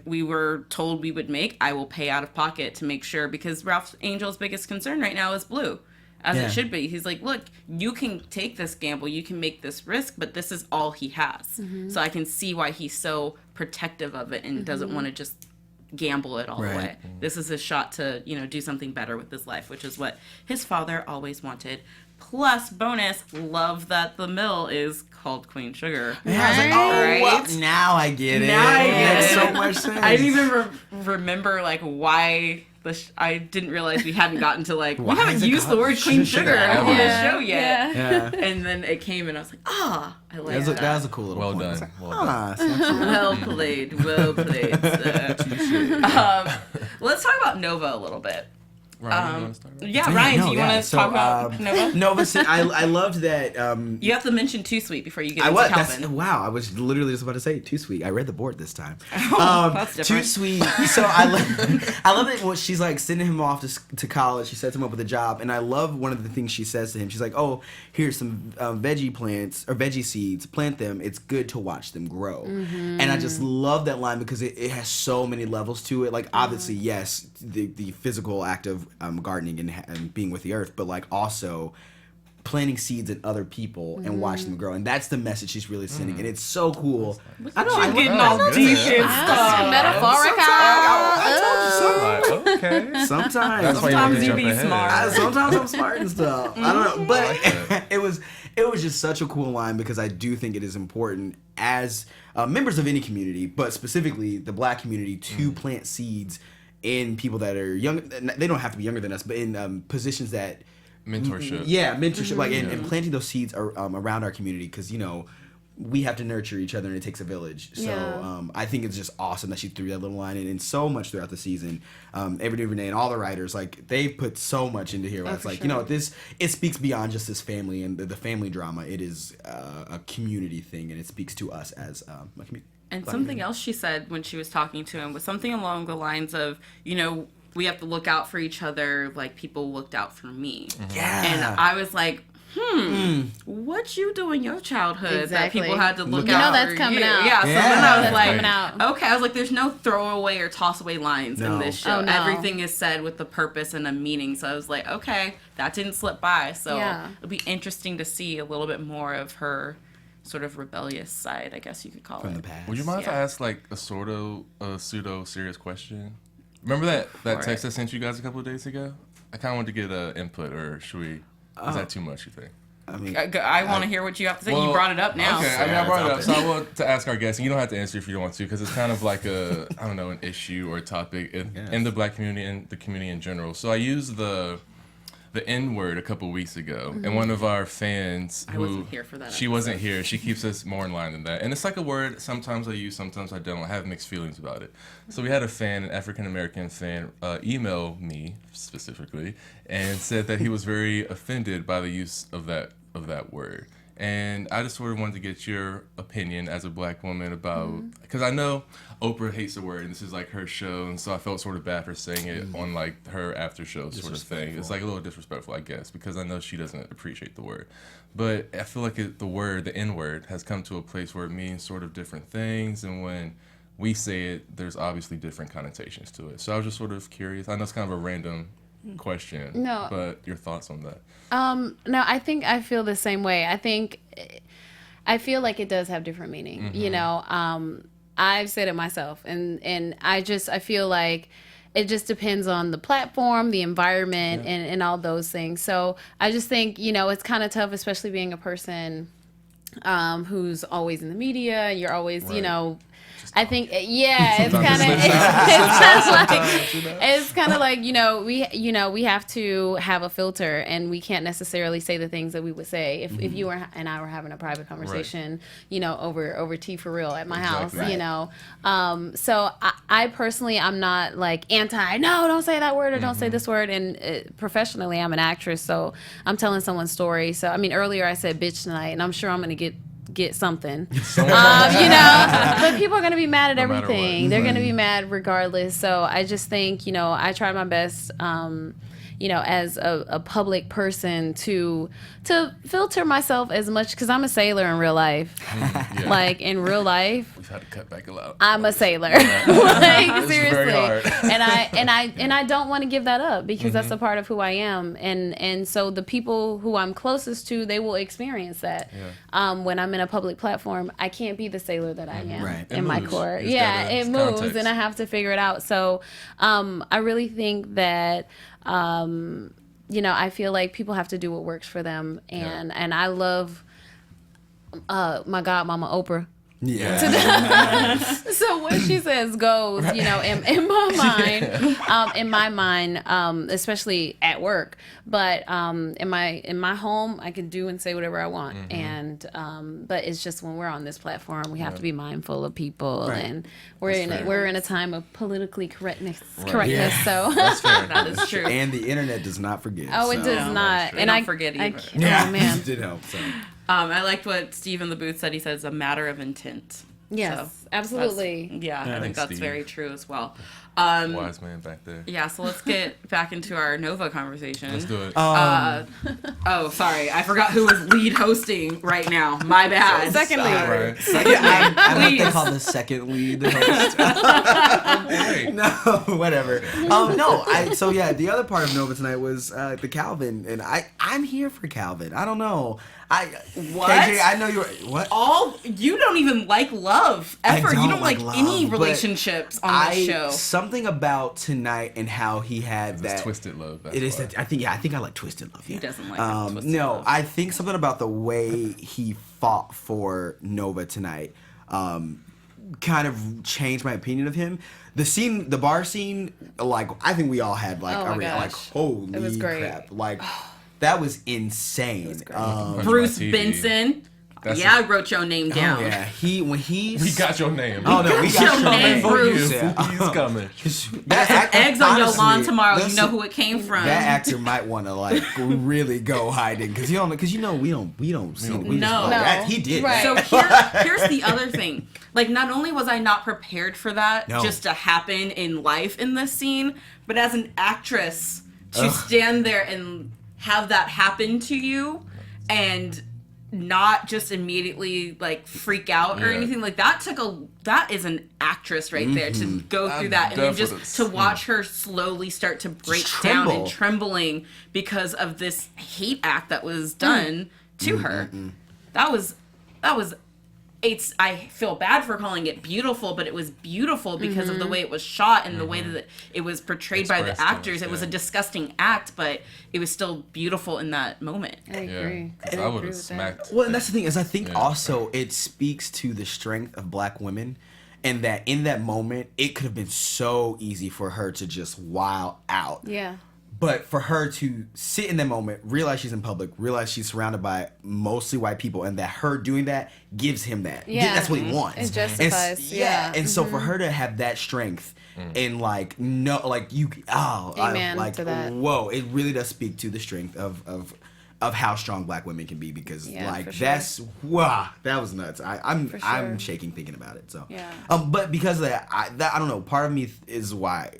we were told we would make, I will pay out of pocket to make sure, because Ralph Angel's biggest concern right now is Blue, as it should be. He's like, look, you can take this gamble, you can make this risk, but this is all he has. So I can see why he's so protective of it and doesn't want to just gamble it all away. This is his shot to, you know, do something better with his life, which is what his father always wanted. Plus, bonus, love that the mill is called Queen Sugar. Yeah, I was like, well, now I get it. Now I get Makes it. so much sense. I didn't even remember, like, why I didn't realize we hadn't gotten to, like, we haven't used the word Queen Sugar on the show yet. Yeah. And then it came and I was like, I like That that. was a cool little Well point. done. Well Well done. Well played, sir. Let's talk about Nova a little bit. Ryan, you want to start? Yeah, Ryan, do you want to talk about Nova? Nova, I loved that. You have to mention Too Sweet before you get I into was. Calvin. Wow, I was literally just about to say Too Sweet. I read the board this time. That's different. Too Sweet. So I love it when she's like sending him off to college. She sets him up with a job, and I love one of the things she says to him. She's like, "Oh, here's some veggie plants or veggie seeds. Plant them. It's good to watch them grow." And I just love that line because it has so many levels to it. Like, obviously, yes, the physical act of gardening and being with the earth, but like also planting seeds in other people and watching them grow, and that's the message she's really sending, and it's so cool. I know, I'm getting all deep and stuff. Metaphorical. I told you so. Okay. Sometimes, That's why you Sometimes have to you jump be ahead. smart. sometimes I'm smart and stuff. I don't know, but like it was just such a cool line because I do think it is important as members of any community, but specifically the Black community, to plant seeds in people that are young. They don't have to be younger than us, but in positions that Mentorship. Yeah, mentorship, like and planting those seeds around our community, because you know we have to nurture each other and it takes a village. So I think it's just awesome that she threw that little line in, and so much throughout the season. Every Renee and all the writers, like, they put so much into here. Where it's like, you know, it speaks beyond just this family and the family drama. It is a community thing, and it speaks to us as a community. And something else she said when she was talking to him was something along the lines of, you know, we have to look out for each other like people looked out for me. Yeah. And I was like, what you do in your childhood Exactly. that people had to look You know out that's for coming you? out. Yeah, so Yeah. then I was That's like, coming out. okay, I was like, there's no throwaway or toss away lines in No. this show. Oh, no. Everything is said with a purpose and a meaning. So I was like, okay, that didn't slip by. So it'll be interesting to see a little bit more of her sort of rebellious side, I guess you could call From it. the past. Would you mind if I ask like a pseudo serious question? Remember that text I sent you guys a couple of days ago? I kind of wanted to get input, or should we? Is that too much, you think? I mean, I want to hear what you have to say. Well, you brought it up now. Okay, so. I mean, I brought it up, so I want to ask our guests, and you don't have to answer if you don't want to, because it's kind of like an issue or a topic in the Black community and the community in general. So I used the N-word a couple weeks ago, and one of our fans, I wasn't here for that she episode. wasn't here. She keeps us more in line than that, and it's like a word. Sometimes I use, sometimes I don't. I have mixed feelings about it. So we had a fan, an African American fan, email me specifically and said that he was very offended by the use of that word. And I just sort of wanted to get your opinion as a black woman about, because I know Oprah hates the word, and this is like her show, and so I felt sort of bad for saying it on like her after show sort of thing. It's like a little disrespectful, I guess, because I know she doesn't appreciate the word. But I feel like the N-word, has come to a place where it means sort of different things, and when we say it, there's obviously different connotations to it. So I was just sort of curious. I know it's kind of a random question, but your thoughts on that? No, I think I feel the same way. I feel like it does have different meaning. You know, I've said it myself, and I feel like it just depends on the platform, the environment, and all those things. So I just think, you know, it's kind of tough, especially being a person who's always in the media. You're always, you know. I think, it's kind of like, we have to have a filter, and we can't necessarily say the things that we would say if you and I were having a private conversation, you know, over tea for real at my house, you know. So I personally, I'm not like no, don't say that word or don't say this word. And professionally, I'm an actress, so I'm telling someone's story. So, I mean, earlier I said bitch tonight, and I'm sure I'm going to get something, you know, but people are going to be mad at everything. They're going to be mad regardless. So I just think, you know, I try my best, you know, as a public person to filter myself as much, because I'm a sailor in real life. Like in real life, we've had to cut back a lot. I'm a sailor. Like it's seriously, very hard. and I don't want to give that up, because that's a part of who I am. And so the people who I'm closest to, they will experience that. When I'm in a public platform, I can't be the sailor that I am in my core. It moves, context. And I have to figure it out. So I really think that you know, I feel like people have to do what works for them, and I love my godmama Oprah. So what she says goes, you know, in my mind, especially at work, but in my home, I can do and say whatever I want, and but it's just when we're on this platform, we have to be mindful of people, and we're in a time of politically correctness. So that's fair. That is true. And the internet does not forget. Oh, it does not, and I forget either. Oh man, it did help. So. I liked what Steve in the booth said. He said it's a matter of intent. Yes, so absolutely. I think that's Steve. very true as well. Wise man back there. Yeah, so let's get back into our Nova conversation. Let's do it. Oh, sorry. I forgot who was lead hosting right now. My bad. Second lead. Right. I'm what they call the second lead host. No, whatever. The other part of Nova tonight was the Calvin, and I'm here for Calvin. I don't know. What? KJ, I know you're what? You don't even like love ever. You don't like love, any relationships on this show. Something about tonight and how he had It's that twisted love. It is that I think I like twisted love. Yeah. He doesn't like twisted love. I think something about the way he fought for Nova tonight kind of changed my opinion of him. The bar scene, like I think we all had like holy it was great. crap, like that was insane. It was Bruce Benson. I wrote your name down. Oh, yeah, we got your name. Oh no, we got your name, Bruce. He's coming. Eggs on your lawn tomorrow. You know who it came from. That actor might want to like really go hiding because we don't see him. He did. Right. So here's the other thing. Like, not only was I not prepared for that just to happen in life in this scene, but as an actress to stand there and have that happen to you and not just immediately like freak out or anything like that. That is an actress right there to go through that and then just to watch her slowly start to break down and trembling because of this hate act that was done to her. That was I feel bad for calling it beautiful, but it was beautiful because of the way it was shot and the way that it was portrayed by the actors. It was a disgusting act, but it was still beautiful in that moment. I agree. I would have smacked. Well, and that's the thing is I think also it speaks to the strength of black women, and that in that moment it could have been so easy for her to just wild out. Yeah. But for her to sit in that moment, realize she's in public, realize she's surrounded by mostly white people, and that her doing that gives him that. Yeah. That's what he wants. It justifies. And so for her to have that strength and like Amen like to that. whoa, it really does speak to the strength of of how strong black women can be, because Yeah, like for sure. that's wow, that was nuts. I'm For I'm sure. shaking thinking about it. So Yeah. but because of that, I don't know. Part of me is why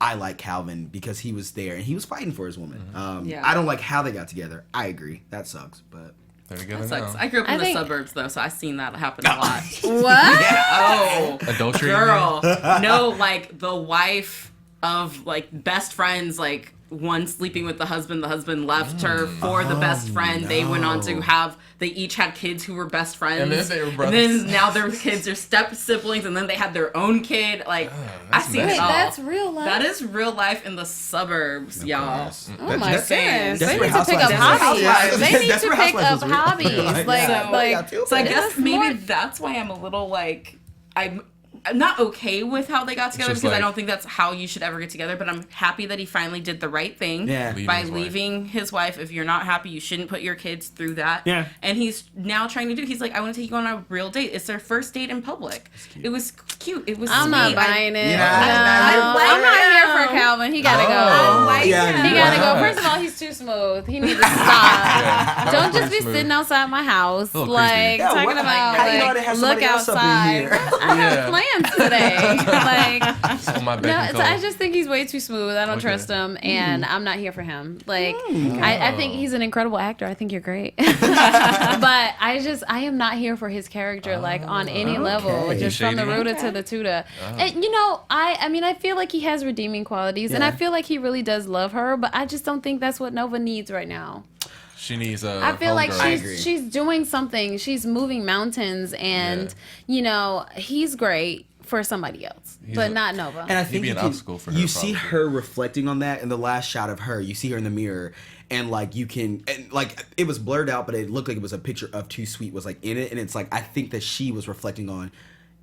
I like Calvin, because he was there and he was fighting for his woman. Yeah. I don't like how they got together. I agree, that sucks, but. They're together That sucks. now. I grew up in I the think- suburbs though, so I've seen that happen a lot. What? Oh, Adultery. girl, no, like the wife of like best friends, like one sleeping with the husband left her for the best friend. They went on to have, they each had kids who were best friends. And then they were brothers. And then now their kids are step siblings, and then they had their own kid. Like, I that's see it messed all. Wait, that's real life. That is real life in the suburbs, y'all. Oh my goodness. They Desperate need to pick up Housewives. hobbies. Housewives. They need to Desperate pick Housewives up was real. hobbies. Like, Yeah. like, So I guess It's maybe more- that's why I'm a little like I'm not okay with how they got together, just because I like- don't think that's how you should ever get together. But I'm happy that he finally did the right thing Yeah. Leaving by his wife. leaving his wife. If you're not happy, you shouldn't put your kids through that. Yeah. And he's now trying to do. He's like, I want to take you on a real date. It's their first date in public. It was cute. It was. I'm not sweet. buying it. Yeah. No, I'm not here for Calvin. He gotta go. Yeah, He you gotta are. go. First of all, he's too smooth. He needs to stop. Yeah, Don't just be smooth. sitting outside my house, A little like creepy. Yeah, talking what- about how you know they like have look somebody else up in outside. here? I have Yeah. plans today. Like On my no, beck and I call. just think he's way too smooth. I don't Okay. trust him, and I'm not here for him. Like I think he's an incredible actor. I think you're great, but I am not here for his character like on any level, Okay. just from the Shady. rooter to the tutor. And you know, I mean, I feel like he has redeeming qualities, and I Yeah. feel like he really does love her, but I just don't think that's what Nova needs right now. She needs a. I feel like homegirl. agree. she's doing something. She's moving mountains, and you know, he's great for somebody else, but not Nova. And I think be you an can- obstacle for her, you see probably. her reflecting on that in the last shot of her. You see her in the mirror, and like you can, and like it was blurred out, but it looked like it was a picture of Too Sweet was like in it, and it's like I think that she was reflecting on,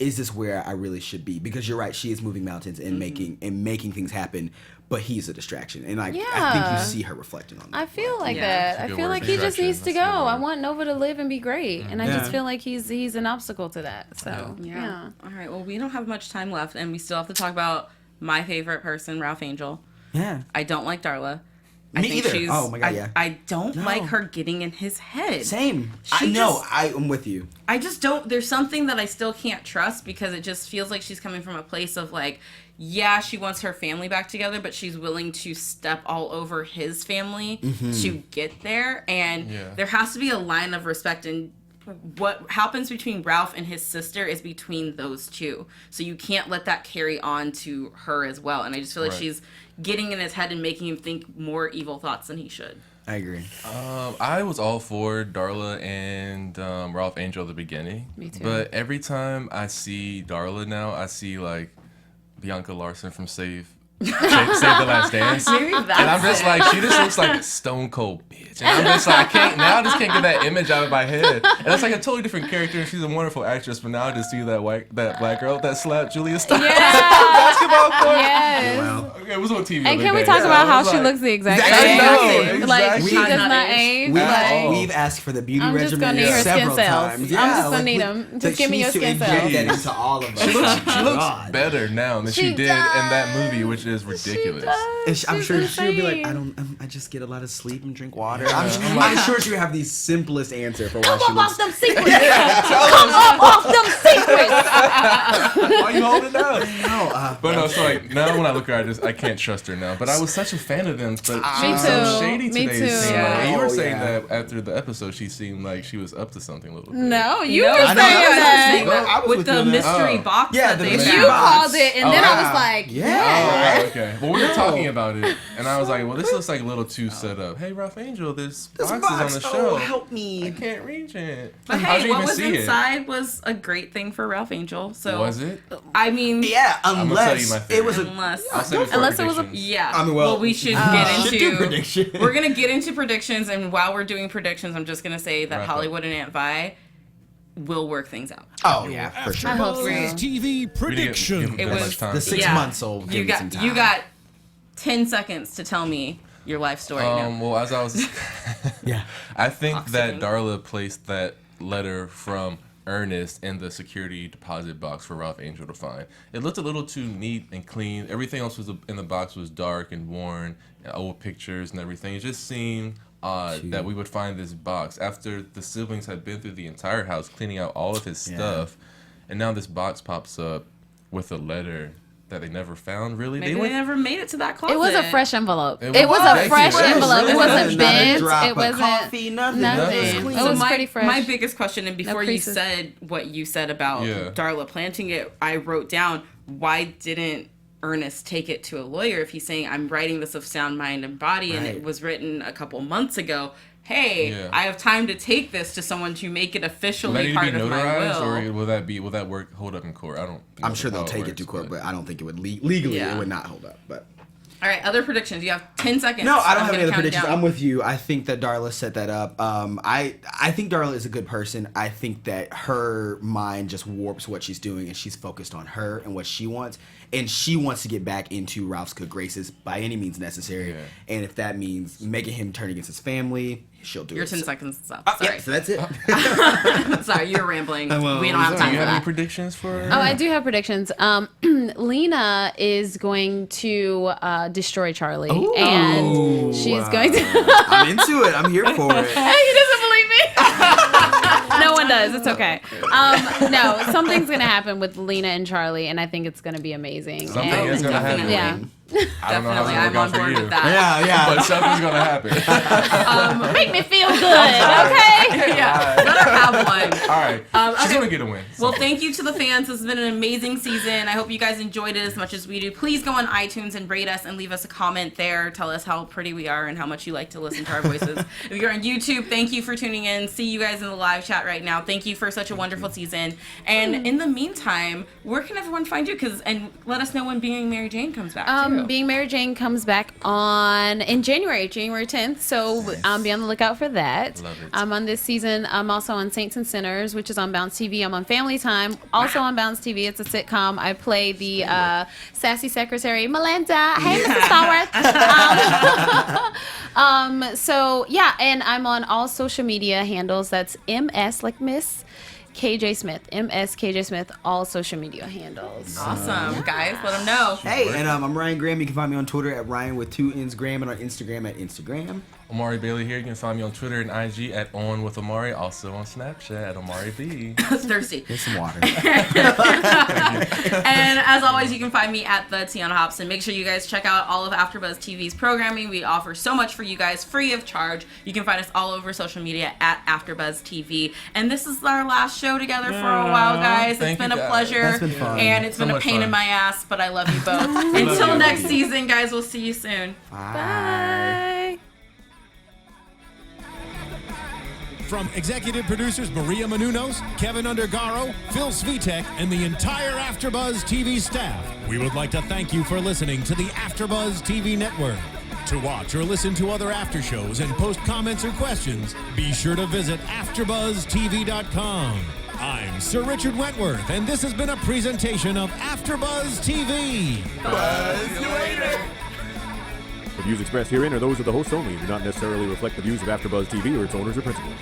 is this where I really should be? Because you're right, she is moving mountains and making things happen, but he's a distraction, and I think Yeah. you see her reflecting on that. I feel like Yeah. that. That's a I good feel word. like he just Distraction. needs to That's go. a good I word. want Nova to live and be great, and I Yeah. just feel like he's an obstacle to that. So yeah. All right. Well, we don't have much time left, and we still have to talk about my favorite person, Ralph Angel. Yeah. I don't like Darla. Me either. Oh my God, yeah. I don't No. like her getting in his head. Same. She I know. just- I'm with you. I just don't. There's something that I still can't trust, because it just feels like she's coming from a place of like, yeah, she wants her family back together, but she's willing to step all over his family to get there. And Yeah. there has to be a line of respect. And what happens between Ralph and his sister is between those two. So you can't let that carry on to her as well. And I just feel like Right. she's getting in his head and making him think more evil thoughts than he should. I agree. I was all for Darla and Ralph Angel at the beginning. Me too. But every time I see Darla now, I see like Bianca Larson from Save the Last Dance. Maybe that's And I'm just it. like, she just looks like a stone cold bitch. And I'm just like, I just can't get that image out of my head. And it's like a totally different character, and she's a wonderful actress, but now I just see that black girl that slapped Julia Stiles Yeah. basketball court. Yes. Wow. Okay, it was on TV. And the other can we day, talk so about I how was she like- looks the exact Exactly. same? I know, Like exactly. she does Not not age. age. We've, Like, we've asked for the beauty I'm just regimen gonna need her skin several cells. times. I'm Yeah, just gonna like, need 'em. that Just give me she your needs to skin inject cells. that into all of us. She looks God. better now than she She did in that movie, which is ridiculous. And I'm She's sure she'll be like, insane. I just get a lot of sleep and drink water. I'm sure she would have the simplest answer for why Come she up off looks. them secrets. Come up off them secrets. Why you holding out? No, But no, so like now when I look at her, I can't trust her now. But I was such a fan of them. But she Me was so too. shady Me today. too. It seemed Yeah. like. And you were Oh, saying yeah. that after the episode, she seemed like she was up to something a little bit. No, you No, were I saying know, I was that. saying that I was with with the you on that. mystery Oh. box Yeah, that the they mystery You found. called it, and then I was like, Oh, Yeah. right, okay. Well, we were talking about it, and I was like, well, this looks like a little too set up. Hey, Ralph Angel, this This box box, is on the oh, show. help I me. can't reach it. But How'd hey, you what even was see inside was a great thing for Ralph Angel. So Was it? I mean, Yeah, gonna tell you unless my it was a. unless I'll save it for Unless it was a- predictions. yeah. I mean, well, we should should get do into predictions. We're gonna get into predictions, and while we're doing predictions, I'm just gonna say that Wrap up. Hollywood and Aunt Vi will work things out. Oh yeah, for sure. I hope so. AFTERBUZZ TV We didn't prediction. give It that was much time. The 6 months old. You Give me some got time. you got 10 seconds to tell me your life story now. Well, as I was, Yeah. I think that Oxygen. Darla placed that letter from Ernest in the security deposit box for Ralph Angel to find. It looked a little too neat and clean. Everything else was in the box was dark and worn, and old pictures and everything. It just seemed that we would find this box after the siblings had been through the entire house cleaning out all of his stuff, and now this box pops up with a letter that they never found. Really, Maybe they never made it to that closet. It was a fresh envelope. It It was was. a fresh Thank you. envelope. It wasn't Not a bent. drop It of wasn't coffee, nothing. nothing. It So was pretty fresh. my biggest question, and before you creases. said what you said about Yeah. Darla planting it, I wrote down, why didn't Ernest take it to a lawyer if he's saying, I'm writing this of sound mind and body, and it Right. was written a couple months ago. Hey, Yeah. I have time to take this to someone to make it Will that officially need to part be of my notarized, will. or will that work hold up in court? I don't. I'm know sure they'll how take it works, to court, but I don't think it would legally. Yeah. It would not hold up. But All right, other predictions. You have 10 seconds. no, I don't I'm have any gonna other count it predictions. down. I'm with you. I think that Darla set that up. I think Darla is a good person. I think that her mind just warps what she's doing, and she's focused on her and what she wants. And she wants to get back into Ralph's good graces by any means necessary. Yeah. And if that means making him turn against his family, she'll do Your it. 10 So- seconds is up. Yeah, Sorry. so that's it. Sorry, you're rambling. Well, We don't have Do time you for have any that. predictions for? Oh, I do have predictions. Lena is going to destroy Charlie, and she's going to. I'm into it. I'm here for it. He doesn't believe me. No one does. It's okay. No, something's gonna happen with Lena and Charlie, and I think it's gonna be amazing. Something And- is gonna happen. Definitely. Yeah. I don't know how Definitely, it's I'm gonna on work out board for you. with that. Yeah. But something's gonna happen. Make me feel good, okay? Yeah, let her have one. All right, she's okay. gonna get a win. Well, thank you to the fans. This has been an amazing season. I hope you guys enjoyed it as much as we do. Please go on iTunes and rate us and leave us a comment there. Tell us how pretty we are and how much you like to listen to our voices. If you're on YouTube, thank you for tuning in. See you guys in the live chat right now. Thank you for such a wonderful season. And in the meantime, where can everyone find you? And let us know when Being Mary Jane comes back too. Being Mary Jane comes back in January 10th. So be on the lookout for that. Love it. I'm on this season. I'm also on Saints and Sinners, which is on Bounce TV. I'm on Family Time, also on Bounce TV. It's a sitcom. I play the sassy secretary, Melinda. Hey, Mrs. Stallworth. So yeah, and I'm on all social media handles. That's MS like Miss KJ Smith, MS KJ Smith, all social media handles. Awesome. Guys, let them know. Hey, and I'm Ryann Graham. You can find me on Twitter at Ryan with 2 N's Graham, and on Instagram at Instagram. Omari Bailey here. You can find me on Twitter and IG at On with Omari. Also on Snapchat at Omari B. Thirsty. Here's some water. And as always, you can find me at the Tiona Hobson. Make sure you guys check out all of AfterBuzz TV's programming. We offer so much for you guys free of charge. You can find us all over social media at AfterBuzz TV. And this is our last show together for a while, guys. It's Thank been you, a guys. pleasure. That's been fun. And it's So been a much pain fun. in my ass, but I love you both. Until you. next season, guys, we'll see you soon. Bye. From executive producers Maria Menounos, Kevin Undergaro, Phil Svitek, and the entire AfterBuzz TV staff, we would like to thank you for listening to the AfterBuzz TV network. To watch or listen to other after shows and post comments or questions, be sure to visit AfterBuzzTV.com. I'm Sir Richard Wentworth, and this has been a presentation of AfterBuzz TV. The views expressed herein are those of the hosts only and do not necessarily reflect the views of AfterBuzz TV or its owners or principals.